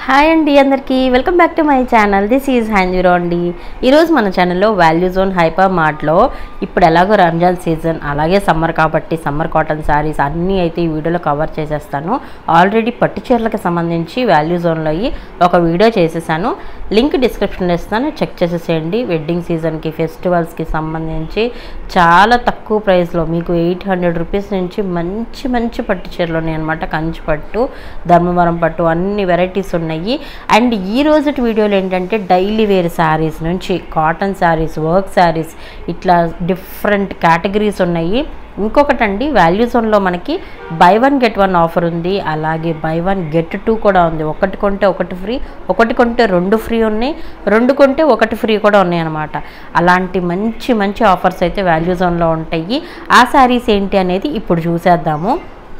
Hi అండి అందరికీ welcome back to my channel. This is హ్యాంజీరో అండి. ఈరోజు మన ఛానల్లో వాల్యూ జోన్ హైపర్ మార్ట్లో ఇప్పుడు ఎలాగో రంజాన్ సీజన్ అలాగే సమ్మర్ కాబట్టి సమ్మర్ కాటన్ శారీస్ అన్నీ అయితే ఈ వీడియోలో కవర్ చేసేస్తాను. ఆల్రెడీ పట్టు చీరలకు సంబంధించి వాల్యూ జోన్లో ఒక వీడియో చేసేసాను, లింక్ డిస్క్రిప్షన్లో ఇస్తాను, చెక్ చేసేసేయండి. వెడ్డింగ్ సీజన్కి ఫెస్టివల్స్కి సంబంధించి చాలా తక్కువ ప్రైస్లో మీకు 800 రూపీస్ నుంచి మంచి మంచి పట్టు చీరలు ఉన్నాయి అనమాట. కంచి పట్టు, ధర్మవరం పట్టు అన్ని వెరైటీస్ ఉన్నాయి. అండ్ ఈ రోజు వీడియోలో ఏంటంటే డైలీ వేర్ శారీస్ నుంచి కాటన్ శారీస్, వర్క్ శారీస్, ఇట్లా డిఫరెంట్ కేటగిరీస్ ఉన్నాయి. ఇంకొకటండి, వాల్యూ జోన్లో మనకి by one get one offer ఉంది, అలాగే బై వన్ గెట్ టూ కూడా ఉంది. ఒకటి కొంటే ఒకటి ఫ్రీ, ఒకటి కొంటే రెండు ఫ్రీ ఉన్నాయి, రెండు కొంటే ఒకటి ఫ్రీ కూడా ఉన్నాయి అన్నమాట. అలాంటి మంచి మంచి ఆఫర్స్ అయితే వాల్యూ జోన్లో ఉంటాయి. ఆ శారీస్ ఏంటి అనేది ఇప్పుడు చూసేద్దాము.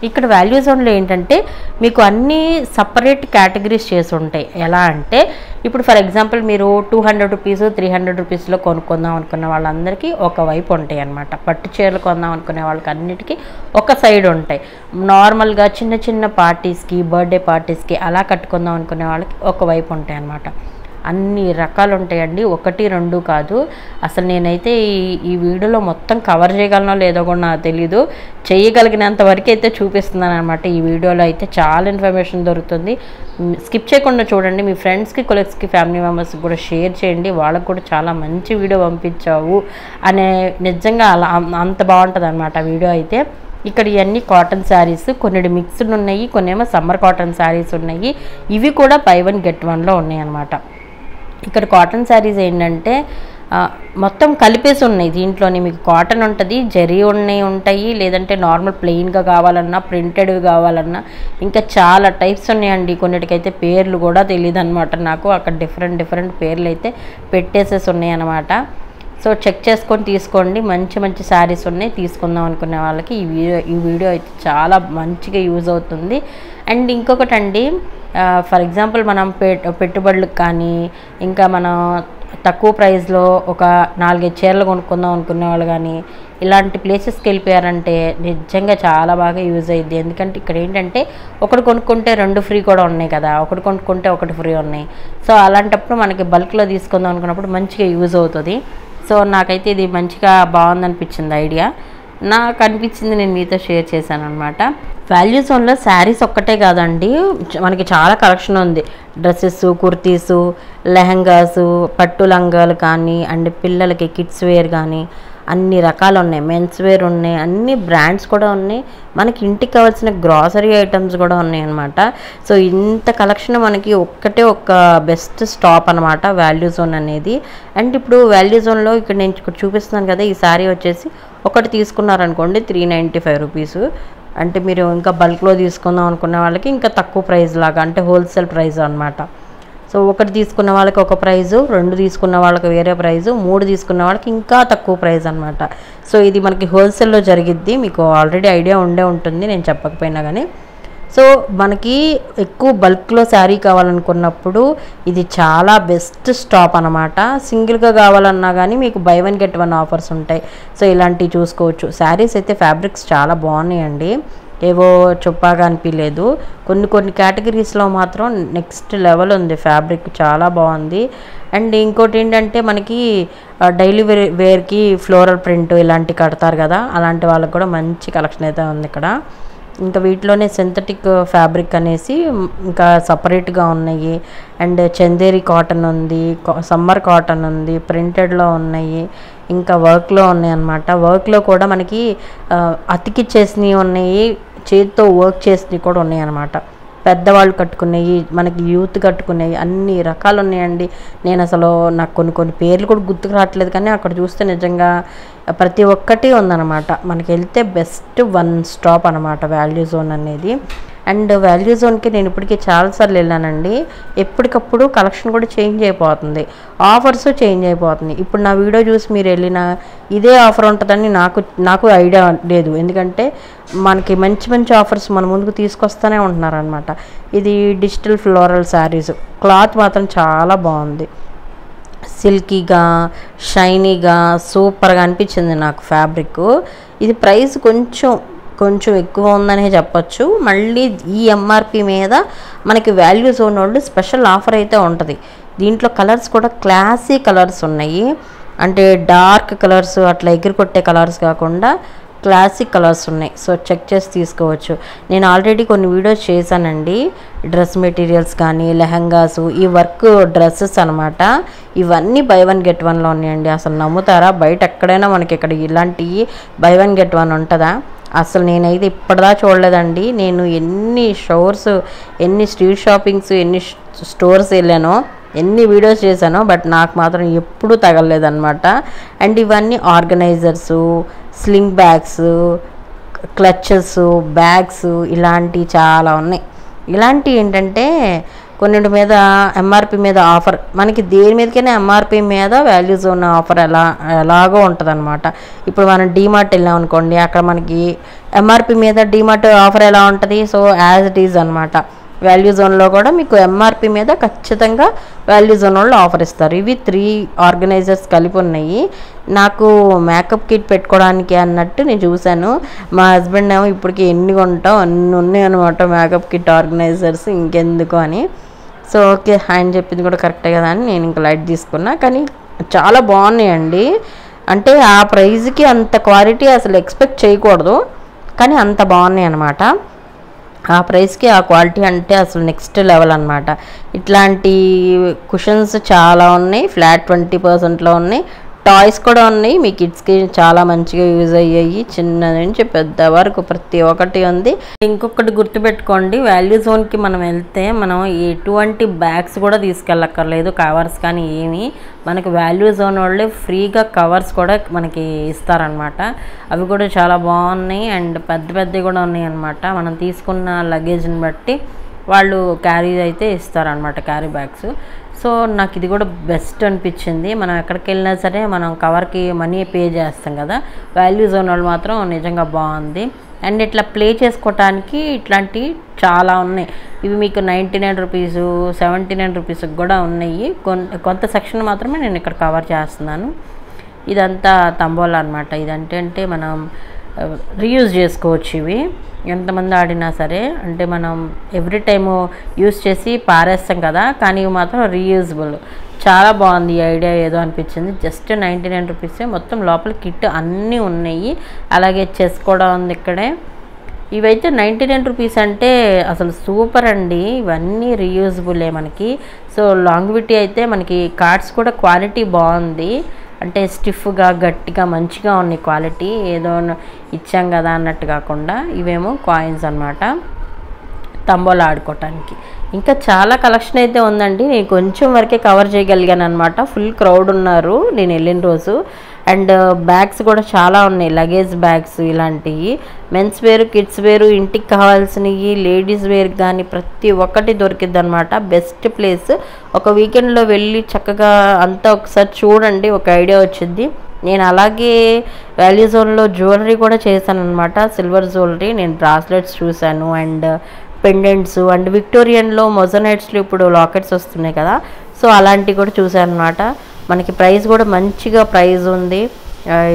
ఇక్కడ వాల్యూ జోన్లో ఏంటంటే మీకు అన్నీ సపరేట్ కేటగిరీస్ చేసి ఉంటాయి. ఎలా అంటే ఇప్పుడు ఫర్ ఎగ్జాంపుల్ మీరు 200 రూపీస్ 300 రూపీస్లో కొనుక్కుందాం అనుకున్న వాళ్ళందరికీ ఒకవైపు ఉంటాయి అన్నమాట. పట్టు చీరలు కొందాం అనుకునే వాళ్ళకి అన్నిటికీ ఒక సైడ్ ఉంటాయి. నార్మల్గా చిన్న చిన్న పార్టీస్కి, బర్త్డే పార్టీస్కి అలా కట్టుకుందాం అనుకునే వాళ్ళకి ఒకవైపు ఉంటాయి అన్నమాట. అన్ని రకాలు ఉంటాయండి, ఒకటి రెండు కాదు. అసలు నేనైతే ఈ వీడియోలో మొత్తం కవర్ చేయగలనో లేదో కూడా నాకు తెలీదు. చేయగలిగినంత వరకు అయితే చూపిస్తున్నాను అనమాట. ఈ వీడియోలో అయితే చాలా ఇన్ఫర్మేషన్ దొరుకుతుంది. స్కిప్ చేయకుండా చూడండి. మీ ఫ్రెండ్స్కి, కొలీగ్స్కి, ఫ్యామిలీ మెంబర్స్కి కూడా షేర్ చేయండి. వాళ్ళకు కూడా చాలా మంచి వీడియో పంపించావు అనే, నిజంగా అలా అంత బాగుంటుంది అనమాట వీడియో అయితే. ఇక్కడ ఇవన్నీ కాటన్ శారీస్, కొన్ని మిక్స్డ్ ఉన్నాయి, కొన్ని ఏమో సమ్మర్ కాటన్ శారీస్ ఉన్నాయి. ఇవి కూడా బై వన్ గెట్ వన్లో ఉన్నాయి అన్నమాట. ఇక్కడ కాటన్ శారీస్ ఏంటంటే మొత్తం కలిపేసి ఉన్నాయి. దీంట్లోనే మీకు కాటన్ ఉంటుంది, జరీ ఉంటాయి, లేదంటే నార్మల్ ప్లెయిన్గా కావాలన్నా, ప్రింటెడ్వి కావాలన్నా, ఇంకా చాలా టైప్స్ ఉన్నాయండి. కొన్నిటికైతే పేర్లు కూడా తెలియదు అనమాట నాకు. అక్కడ డిఫరెంట్ పేర్లు అయితే పెట్టేసేసి ఉన్నాయి అన్నమాట. సో చెక్ చేసుకొని తీసుకోండి. మంచి మంచి శారీస్ ఉన్నాయి. తీసుకుందాం అనుకునే వాళ్ళకి ఈ వీడియో అయితే చాలా మంచిగా యూజ్ అవుతుంది. అండ్ ఇంకొకటి అండి, ఫర్ ఎగ్జాంపుల్ మనం పెట్టుబడులకు కానీ, ఇంకా మనం తక్కువ ప్రైస్లో ఒక 4-5 చీరలు కొనుక్కుందాం అనుకునే వాళ్ళు కానీ ఇలాంటి ప్లేసెస్కి వెళ్ళిపోయారంటే నిజంగా చాలా బాగా యూజ్ అయ్యిద్ది. ఎందుకంటే ఇక్కడ ఏంటంటే ఒకటి కొనుక్కుంటే రెండు ఫ్రీ కూడా ఉన్నాయి కదా, ఒకటి కొనుక్కుంటే ఒకటి ఫ్రీ ఉన్నాయి. సో అలాంటప్పుడు మనకి బల్క్లో తీసుకుందాం అనుకున్నప్పుడు మంచిగా యూజ్ అవుతుంది. సో నాకైతే ఇది మంచిగా బాగుందనిపించింది ఐడియా. నాకు అనిపించింది, నేను మీతో షేర్ చేశాను అనమాట. వాల్యూ జోన్లో శారీస్ ఒక్కటే కాదండి, మనకి చాలా కలెక్షన్ ఉంది. డ్రెస్సెస్, కుర్తీసు, లెహంగాసు, పట్టు లంగాలు కానీ, అండ్ పిల్లలకి కిడ్స్ వేర్ కానీ అన్ని రకాలు ఉన్నాయి. మెన్స్ వేర్ ఉన్నాయి, అన్ని బ్రాండ్స్ కూడా ఉన్నాయి. మనకి ఇంటికి కావాల్సిన గ్రాసరీ ఐటమ్స్ కూడా ఉన్నాయి అన్నమాట. సో ఇంత కలెక్షన్ మనకి ఒక్క బెస్ట్ స్టాప్ అనమాట వాల్యూ జోన్ అనేది. అండ్ ఇప్పుడు వాల్యూ జోన్లో ఇక్కడ నేను ఇక్కడ చూపిస్తున్నాను కదా, ఈ శారీ వచ్చేసి ఒకటి తీసుకున్నారనుకోండి 395 రూపీస్. అంటే మీరు ఇంకా బల్క్లో తీసుకుందాం అనుకున్న వాళ్ళకి ఇంకా తక్కువ ప్రైస్ లాగా, అంటే హోల్సేల్ ప్రైస్ అనమాట. సో ఒకటి తీసుకున్న వాళ్ళకి ఒక ప్రైజు, రెండు తీసుకున్న వాళ్ళకి వేరే ప్రైజు, మూడు తీసుకున్న వాళ్ళకి ఇంకా తక్కువ ప్రైస్ అనమాట. సో ఇది మనకి హోల్సేల్లో జరిగిద్ది. మీకు ఆల్రెడీ ఐడియా ఉంటుంది, నేను చెప్పకపోయినా కానీ. సో మనకి ఎక్కువ బల్క్లో శారీ కావాలనుకున్నప్పుడు ఇది చాలా బెస్ట్ స్టాప్ అనమాట. సింగిల్గా కావాలన్నా కానీ మీకు by one get one offers ఉంటాయి. సో ఇలాంటివి చూసుకోవచ్చు. శారీస్ అయితే ఫ్యాబ్రిక్స్ చాలా బాగున్నాయండి, ఏవో చొప్పాగా అనిపించలేదు. కొన్ని కేటగిరీస్లో మాత్రం నెక్స్ట్ లెవెల్ ఉంది, ఫ్యాబ్రిక్ చాలా బాగుంది. అండ్ ఇంకోటి ఏంటంటే మనకి డైలీ వేర్కి ఫ్లోరల్ ప్రింట్ ఇలాంటివి కడతారు కదా, అలాంటి వాళ్ళకి కూడా మంచి కలెక్షన్ అయితే ఉంది ఇక్కడ. ఇంకా వీటిలోనే సింథటిక్ ఫ్యాబ్రిక్ అనేసి ఇంకా సపరేట్గా ఉన్నాయి. అండ్ చందేరి కాటన్ ఉంది, సమ్మర్ కాటన్ ఉంది, ప్రింటెడ్లో ఉన్నాయి, ఇంకా వర్క్లో ఉన్నాయి అన్నమాట. వర్క్లో కూడా మనకి అతికిచ్చేసినవి ఉన్నాయి, చేతితో వర్క్ చేసినవి కూడా ఉన్నాయి అన్నమాట. పెద్దవాళ్ళు కట్టుకునేవి, మనకి యూత్ కట్టుకునేవి, అన్ని రకాలు ఉన్నాయండి. నేను అసలు నాకు కొన్ని పేర్లు కూడా గుర్తుకు రావట్లేదు, కానీ అక్కడ చూస్తే నిజంగా ప్రతి ఒక్కటి ఉందన్నమాట. మనకి వెళ్తే బెస్ట్ వన్ స్టాప్ అనమాట వాల్యూ జోన్ అనేది. అండ్ వాల్యూ జోన్కి నేను ఇప్పటికీ చాలాసార్లు వెళ్ళానండి. ఎప్పటికప్పుడు కలెక్షన్ కూడా చేంజ్ అయిపోతుంది, ఆఫర్స్ చేంజ్ అయిపోతుంది. ఇప్పుడు నా వీడియో చూసి మీరు వెళ్ళినా ఇదే ఆఫర్ ఉంటుందని నాకు ఐడియా లేదు. ఎందుకంటే మనకి మంచి ఆఫర్స్ మన ముందుకు తీసుకొస్తూనే ఉంటున్నారనమాట. ఇది డిజిటల్ ఫ్లోరల్ శారీస్, క్లాత్ మాత్రం చాలా బాగుంది, సిల్కీగా, షైనీగా, సూపర్గా అనిపించింది నాకు ఫ్యాబ్రిక్. ఇది ప్రైస్ కొంచెం కొంచెం ఎక్కువ ఉందనే చెప్పొచ్చు. మళ్ళీ ఈ ఎంఆర్పి మీద మనకి వాల్యూ జోన్ వాళ్ళు స్పెషల్ ఆఫర్ అయితే ఉంటుంది. దీంట్లో కలర్స్ కూడా క్లాసీ కలర్స్ ఉన్నాయి. అంటే డార్క్ కలర్స్ అట్లా ఎగిరికొట్టే కలర్స్ కాకుండా క్లాసిక్ కలర్స్ ఉన్నాయి. సో చెక్ చేసి తీసుకోవచ్చు. నేను ఆల్రెడీ కొన్ని వీడియోస్ చేశానండి. డ్రెస్ మెటీరియల్స్ కానీ లెహంగాసు, ఈ వర్క్ డ్రెస్సెస్ అనమాట. ఇవన్నీ బై వన్ గెట్ వన్లో ఉన్నాయండి. అసలు నమ్ముతారా? బయట ఎక్కడైనా మనకి ఇక్కడ ఇలాంటివి బై వన్ గెట్ వన్ ఉంటుందా? అసలు నేనైతే ఇప్పటిదా చూడలేదండి. నేను ఎన్ని షోర్స్, ఎన్ని స్ట్రీట్ షాపింగ్స్, ఎన్ని స్టోర్స్ వెళ్ళానో, ఎన్ని వీడియోస్ చేశానో, బట్ నాకు మాత్రం ఎప్పుడూ తగలలేదన్నమాట. అండ్ ఇవన్నీ ఆర్గనైజర్సు, స్లింగ్ బ్యాగ్స్, క్లచెస్, బ్యాగ్స్ ఇలాంటివి చాలా ఉన్నాయి. ఇలాంటివి ఏంటంటే కొన్నింటి మీద ఎంఆర్పి మీద ఆఫర్, మనకి దేని మీదకైనా ఎంఆర్పి మీద వాల్యూ జోన్ ఆఫర్ ఎలాగో ఉంటుంది అనమాట. ఇప్పుడు మనం డీమార్ట్ వెళ్ళాం అనుకోండి, అక్కడ మనకి ఎంఆర్పి మీద డీమార్ట్ ఆఫర్ ఎలా ఉంటుంది? సో యాజ్ ఇట్ ఈజ్ అనమాట. వాల్యూ జోన్లో కూడా మీకు ఎంఆర్పి మీద ఖచ్చితంగా వాల్యూ జోన్ వాళ్ళు ఆఫర్ ఇస్తారు. ఇవి 3 ఆర్గనైజర్స్ కలిపి ఉన్నాయి. నాకు మేకప్ కిట్ పెట్టుకోవడానికి అన్నట్టు నేను చూశాను. మా హస్బెండ్ ఏమో ఇప్పటికి ఎన్ని కొంటాం, అన్ని ఉన్నాయి అనమాట మేకప్ కిట్ ఆర్గనైజర్స్, ఇంకెందుకు అని. సో ఓకే, ఆయన చెప్పింది కూడా కరెక్టే కదా అని నేను ఇంకా లైట్ తీసుకున్నా. కానీ చాలా బాగున్నాయండి. అంటే ఆ ప్రైజ్కి అంత క్వాలిటీ అసలు ఎక్స్పెక్ట్ చేయకూడదు, కానీ అంత బాగున్నాయి అనమాట. ఆ ప్రైస్కి ఆ క్వాలిటీ అంటే అసలు నెక్స్ట్ లెవెల్ అనమాట. ఇట్లాంటి కుషన్స్ చాలా ఉన్నాయి. ఫ్లాట్ 20%లో ఉన్నాయి. టాయ్స్ కూడా ఉన్నాయి. మీ కిడ్స్కి చాలా మంచిగా యూజ్ అయ్యాయి. చిన్న నుంచి పెద్ద వరకు ప్రతి ఒక్కటి ఉంది. ఇంకొకటి గుర్తుపెట్టుకోండి, వాల్యూ జోన్కి మనం వెళ్తే మనం ఎటువంటి బ్యాగ్స్ కూడా తీసుకెళ్ళక్కర్లేదు, కవర్స్ కానీ ఏమి. మనకి వాల్యూ జోన్ వాళ్ళే ఫ్రీగా కవర్స్ కూడా మనకి ఇస్తారనమాట. అవి కూడా చాలా బాగున్నాయి. అండ్ పెద్ద పెద్దవి కూడా ఉన్నాయి అనమాట. మనం తీసుకున్న లగేజ్ని బట్టి వాళ్ళు క్యారీ అయితే ఇస్తారనమాట, క్యారీ బ్యాగ్స్. సో నాకు ఇది కూడా బెస్ట్ అనిపించింది. మనం ఎక్కడికి వెళ్ళినా సరే మనం కవర్కి మనీ పే చేస్తాం కదా, వాల్యూ జోన్ వాళ్ళు మాత్రం నిజంగా బాగుంది. అండ్ ఇట్లా ప్లే చేసుకోవటానికి ఇట్లాంటివి చాలా ఉన్నాయి. ఇవి మీకు 99 రూపీస్, 79 రూపీస్కి కూడా ఉన్నాయి. కొంత సెక్షన్ మాత్రమే నేను ఇక్కడ కవర్ చేస్తున్నాను. ఇదంతా తంబోలా అనమాట. ఇదంటే మనం రీయూజ్ చేసుకోవచ్చు. ఇవి ఎంతమంది ఆడినా సరే, అంటే మనం ఎవ్రీ టైము యూజ్ చేసి పారేస్తాం కదా, కానీ ఇవి మాత్రం రీయూజబుల్. చాలా బాగుంది ఈ ఐడియా, ఏదో అనిపించింది. జస్ట్ 99 రూపీసే. మొత్తం లోపల కిట్ అన్నీ ఉన్నాయి. అలాగే చెస్ కూడా ఉంది ఇక్కడే. ఇవైతే 99 రూపీస్ అంటే అసలు సూపర్ అండి. ఇవన్నీ రీయూజబులే మనకి. సో లాంగ్విటీ అయితే మనకి కార్డ్స్ కూడా క్వాలిటీ బాగుంది. అంటే స్టిఫ్గా గట్టిగా మంచిగా ఉన్నాయి క్వాలిటీ. ఏదో ఇచ్చాం కదా అన్నట్టు కాకుండా ఇవేమో కాయిన్స్ అనమాట, తంబోలా ఆడుకోవటానికి. ఇంకా చాలా కలెక్షన్ అయితే ఉందండి. నేను కొంచెం వరకే కవర్ చేయగలిగాను అనమాట. ఫుల్ క్రౌడ్ ఉన్నారు నేను వెళ్ళిన రోజు. అండ్ బ్యాగ్స్ కూడా చాలా ఉన్నాయి, లగేజ్ బ్యాగ్స్ ఇలాంటివి. మెన్స్ వేర్, కిడ్స్ వేరు, ఇంటికి కావాల్సినవి, లేడీస్ వేర్ కానీ ప్రతి ఒక్కటి దొరికిద్ది అనమాట. Best place. ఒక వీకెండ్లో వెళ్ళి చక్కగా అంతా ఒకసారి చూడండి, ఒక ఐడియా వచ్చింది. నేను అలాగే వాల్యూ జోన్లో జ్యువెలరీ కూడా చేశాను అనమాట. సిల్వర్ జ్యువెలరీ నేను బ్రాస్లెట్స్ చూశాను, అండ్ పెండెంట్స్, అండ్ విక్టోరియన్లో మొజనైట్స్లో ఇప్పుడు లాకెట్స్ వస్తున్నాయి కదా, సో అలాంటివి కూడా చూశాను అనమాట. మనకి ప్రైస్ కూడా మంచిగా ప్రైస్ ఉంది.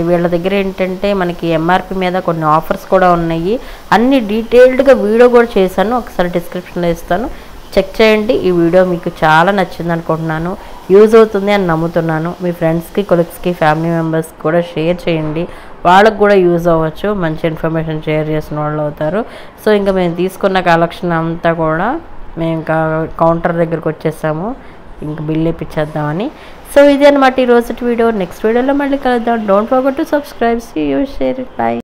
వీళ్ళ దగ్గర ఏంటంటే మనకి ఎంఆర్పి మీద కొన్ని ఆఫర్స్ కూడా ఉన్నాయి. అన్ని డీటెయిల్డ్గా వీడియో కూడా చేశాను, ఒకసారి డిస్క్రిప్షన్లో ఇస్తాను, చెక్ చేయండి. ఈ వీడియో మీకు చాలా నచ్చింది అనుకుంటున్నాను, యూజ్ అవుతుంది అని నమ్ముతున్నాను. మీ ఫ్రెండ్స్కి, కొలీగ్స్కి, ఫ్యామిలీ మెంబర్స్కి కూడా షేర్ చేయండి, వాళ్ళకు కూడా యూజ్ అవ్వచ్చు. మంచి ఇన్ఫర్మేషన్ షేర్ చేసిన వాళ్ళు అవుతారు. సో ఇంకా మేము తీసుకున్న కలెక్షన్ అంతా కూడా మేము ఇంకా కౌంటర్ దగ్గరికి వచ్చేసాము, ఇంకా బిల్ ఇప్పించేద్దామని. సో ఇది అనమాట ఈరోజు వీడియో. నెక్స్ట్ వీడియోలో మళ్ళీ కలుద్దాం. Don't forget to subscribe, see you, share it, by.